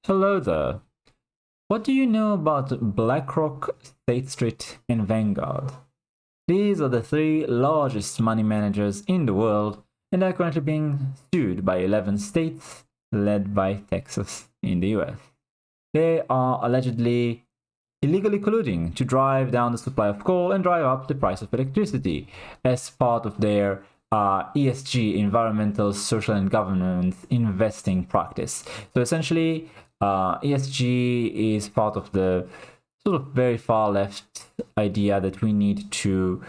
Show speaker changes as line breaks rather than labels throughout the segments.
Hello there. What do you know about BlackRock, Statestreet, and Vanguard? These are the three largest money managers in the world and are currently being sued by 11 states, led by Texas in the US. They are allegedly illegally colluding to drive down the supply of coal and drive up the price of electricity as part of their ESG, environmental, social, and governance investing practice. So essentially, ESG is part of the sort of very far left idea that we need to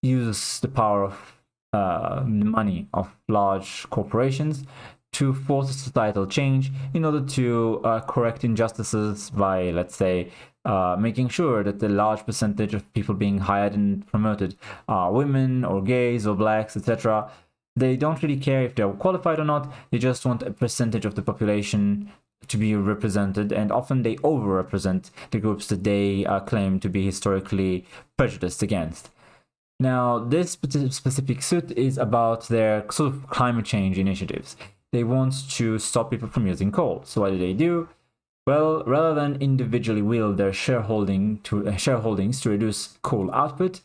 use the power of money of large corporations to force societal change in order to correct injustices by, let's say, making sure that the large percentage of people being hired and promoted are women or gays or blacks, etc. They don't really care if they're qualified or not. They just want a percentage of the population to be represented, and often they overrepresent the groups that they claim to be historically prejudiced against. Now, this specific suit is about their sort of climate change initiatives. They want to stop people from using coal. So what do? Well, rather than individually wield their shareholdings to reduce coal output,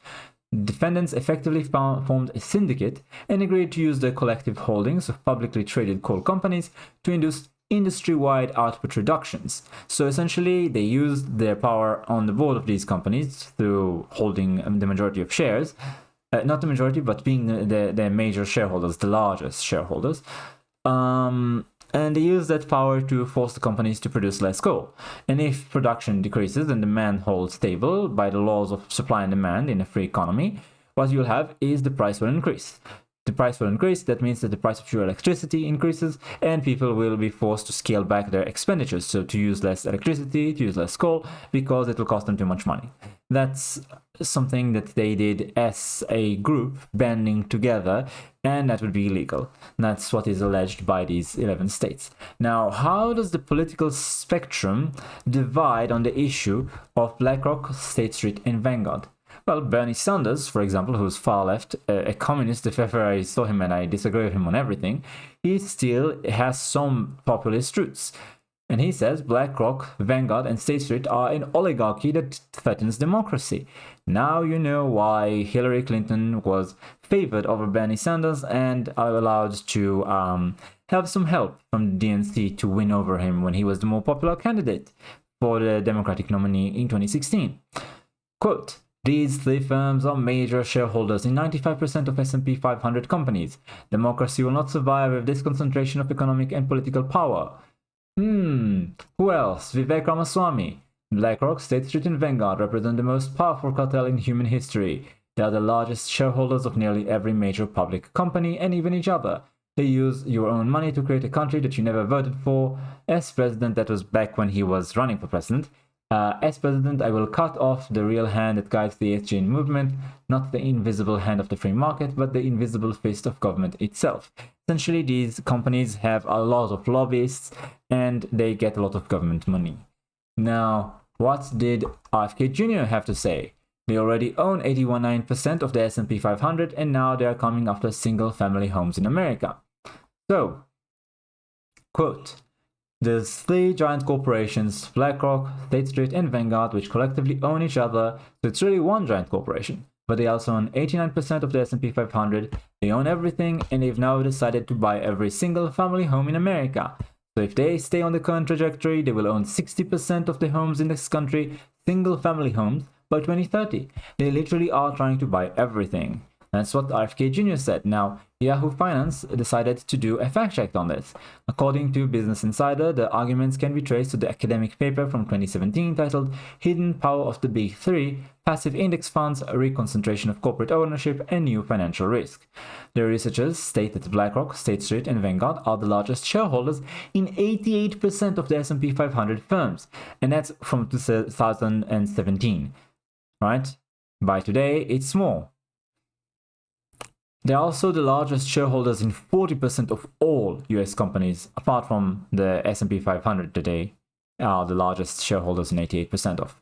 defendants effectively formed a syndicate and agreed to use their collective holdings of publicly traded coal companies to induce industry-wide output reductions. So essentially, they used their power on the board of these companies through holding the majority of shares, not the majority, but being their major shareholders, the largest shareholders. And they use that power to force the companies to produce less coal. And if production decreases and demand holds stable by the laws of supply and demand in a free economy, what you'll have is the price will increase. The price will increase, that means that the price of your electricity increases, and people will be forced to scale back their expenditures, so to use less electricity, to use less coal, because it will cost them too much money. That's something that they did as a group, banding together, and that would be illegal. That's what is alleged by these 11 states. Now, how does the political spectrum divide on the issue of BlackRock, Statestreet, and Vanguard? Well, Bernie Sanders, for example, who's far left, a communist, if ever I saw him and I disagree with him on everything, he still has some populist roots. And he says BlackRock, Vanguard, and Statestreet are an oligarchy that threatens democracy. Now you know why Hillary Clinton was favored over Bernie Sanders and are allowed to have some help from the DNC to win over him when he was the more popular candidate for the Democratic nominee in 2016. Quote, "These three firms are major shareholders in 95% of S&P 500 companies. Democracy will not survive with this concentration of economic and political power." Who else? Vivek Ramaswamy. BlackRock, State Street, and Vanguard represent the most powerful cartel in human history. They are the largest shareholders of nearly every major public company and even each other. They use your own money to create a country that you never voted for. As president, that was back when he was running for president. As president, I will cut off the real hand that guides the ESG movement, not the invisible hand of the free market, but the invisible fist of government itself. Essentially, these companies have a lot of lobbyists and they get a lot of government money. Now, what did RFK Jr. have to say? They already own 81.9% of the S&P 500 and now they are coming after single-family homes in America. So, quote, "There's three giant corporations, BlackRock, State Street, and Vanguard, which collectively own each other, so it's really one giant corporation. But they also own 89% of the S&P 500, they own everything, and they've now decided to buy every single family home in America. So if they stay on the current trajectory, they will own 60% of the homes in this country, single family homes, by 2030. They literally are trying to buy everything." That's what RFK Jr. said. Now, Yahoo Finance decided to do a fact check on this. According to Business Insider, the arguments can be traced to the academic paper from 2017 titled "Hidden Power of the Big Three: Passive Index Funds, Reconcentration of Corporate Ownership, and New Financial Risk." The researchers state that BlackRock, State Street, and Vanguard are the largest shareholders in 88% of the S&P 500 firms, and that's from 2017, right? By today, it's more. They're also the largest shareholders in 40% of all US companies, apart from the S&P 500 today, are the largest shareholders in 88% of.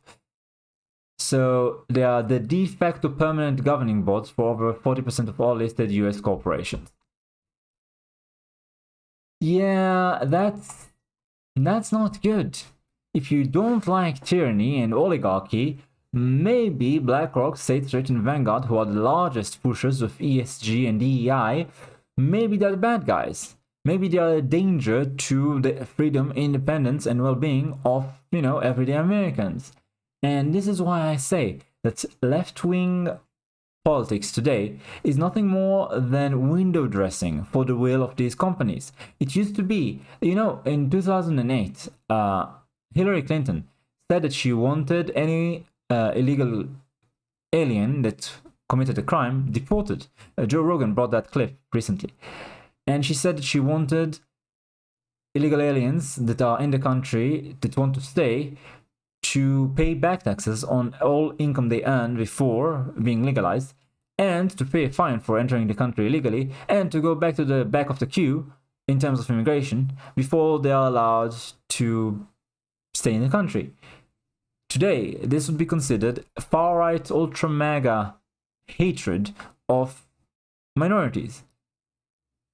So they are the de facto permanent governing boards for over 40% of all listed US corporations. Yeah, that's That's not good. If you don't like tyranny and oligarchy, maybe Blackrock, Statestreet, and Vanguard, who are the largest pushers of ESG and DEI, maybe they're the bad guys. Maybe they are a danger to the freedom, independence, and well-being of, everyday Americans. And this is why I say that left-wing politics today is nothing more than window dressing for the will of these companies. It used to be, in 2008, Hillary Clinton said that she wanted any illegal alien that committed a crime deported. Joe Rogan brought that clip recently. And she said that she wanted illegal aliens that are in the country that want to stay to pay back taxes on all income they earned before being legalized, and to pay a fine for entering the country illegally, and to go back to the back of the queue in terms of immigration before they are allowed to stay in the country. Today, this would be considered far-right ultra-mega hatred of minorities.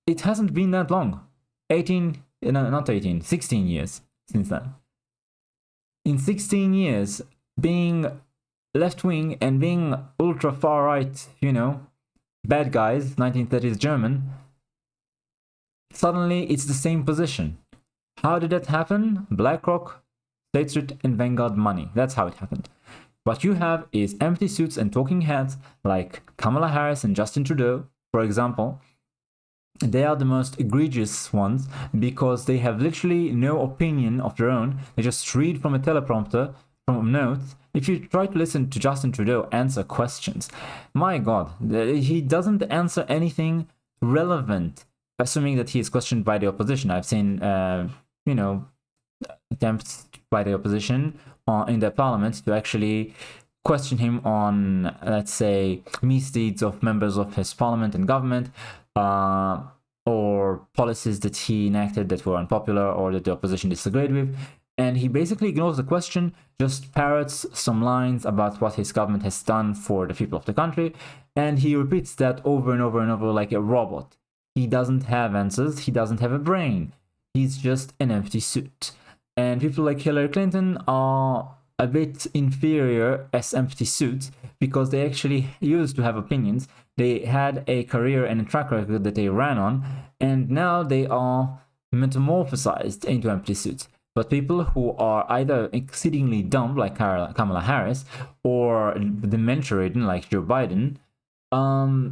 It hasn't been that long. 16 years since then. In 16 years, being left-wing and being ultra-far-right, bad guys, 1930s German, suddenly it's the same position. How did that happen? Blackrock, Statestreet, and Vanguard money. That's how it happened. What you have is empty suits and talking heads like Kamala Harris and Justin Trudeau, for example. They are the most egregious ones because they have literally no opinion of their own. They just read from a teleprompter, from notes. If you try to listen to Justin Trudeau answer questions, my God, he doesn't answer anything relevant, assuming that he is questioned by the opposition. I've seen, attempts by the opposition in their parliament to actually question him on, let's say, misdeeds of members of his parliament and government, or policies that he enacted that were unpopular or that the opposition disagreed with. And he basically ignores the question, just parrots some lines about what his government has done for the people of the country, and he repeats that over and over and over like a robot. He doesn't have answers, he doesn't have a brain. He's just an empty suit. And people like Hillary Clinton are a bit inferior as empty suits because they actually used to have opinions. They had a career and a track record that they ran on, and now they are metamorphosized into empty suits. But people who are either exceedingly dumb, like Kamala Harris, or dementia-ridden, like Joe Biden,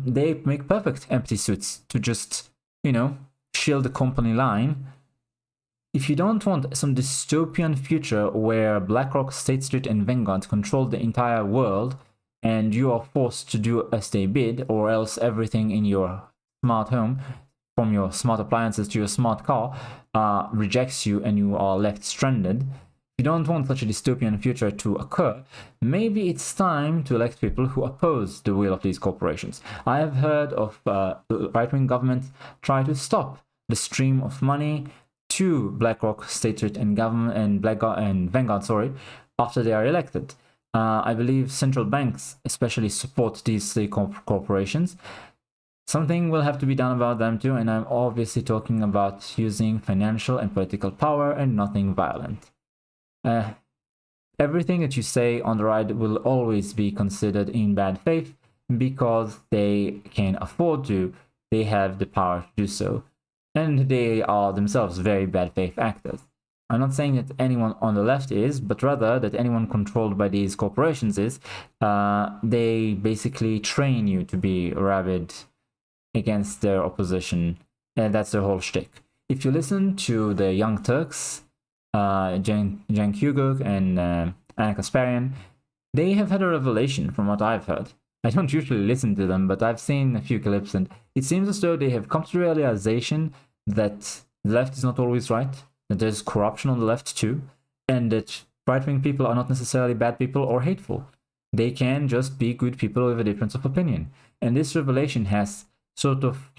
they make perfect empty suits to just, shield the company line. If you don't want some dystopian future where Blackrock, Statestreet, and Vanguard control the entire world, and you are forced to do as they bid, or else everything in your smart home, from your smart appliances to your smart car, rejects you and you are left stranded. If you don't want such a dystopian future to occur, maybe it's time to elect people who oppose the will of these corporations. I have heard of right-wing governments try to stop the stream of money to Blackrock, Statestreet, and Vanguard, after they are elected. I believe central banks especially support these three corporations. Something will have to be done about them too, and I'm obviously talking about using financial and political power and nothing violent. Everything that you say on the right will always be considered in bad faith because they can afford to. They have the power to do so. And they are themselves very bad faith actors. I'm not saying that anyone on the left is, but rather that anyone controlled by these corporations is. They basically train you to be rabid against their opposition, and that's their whole shtick. If you listen to the Young Turks, Cenk Uygur and Ana Kasparian, they have had a revelation from what I've heard. I don't usually listen to them, but I've seen a few clips, and it seems as though they have come to the realization that the left is not always right, that there's corruption on the left too, and that right-wing people are not necessarily bad people or hateful. They can just be good people with a difference of opinion. And this revelation has sort of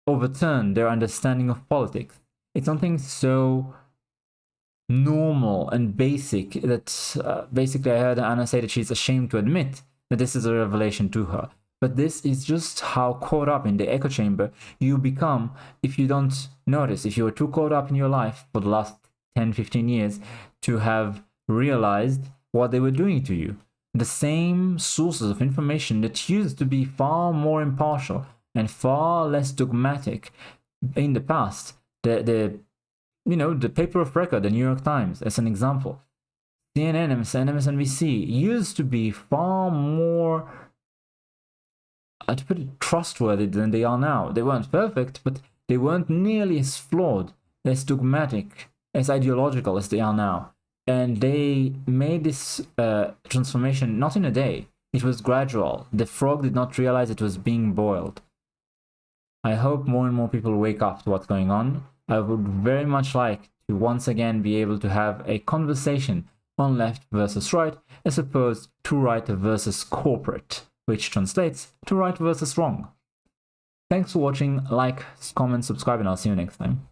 overturned their understanding of politics. It's something so normal and basic that basically I heard Anna say that she's ashamed to admit that this is a revelation to her. But this is just how caught up in the echo chamber you become if you don't notice, if you were too caught up in your life for the last 10, 15 years to have realized what they were doing to you. The same sources of information that used to be far more impartial and far less dogmatic in the past. The paper of record, the New York Times, as an example, CNN, MSNBC, used to be far more, to put it, trustworthy than they are now. They weren't perfect, but they weren't nearly as flawed, as dogmatic, as ideological as they are now. And they made this transformation not in a day. It was gradual. The frog did not realize it was being boiled. I hope more and more people wake up to what's going on. I would very much like to once again be able to have a conversation on left versus right, as opposed to right versus corporate, which translates to right versus wrong. Thanks for watching. Like, comment, subscribe, and I'll see you next time.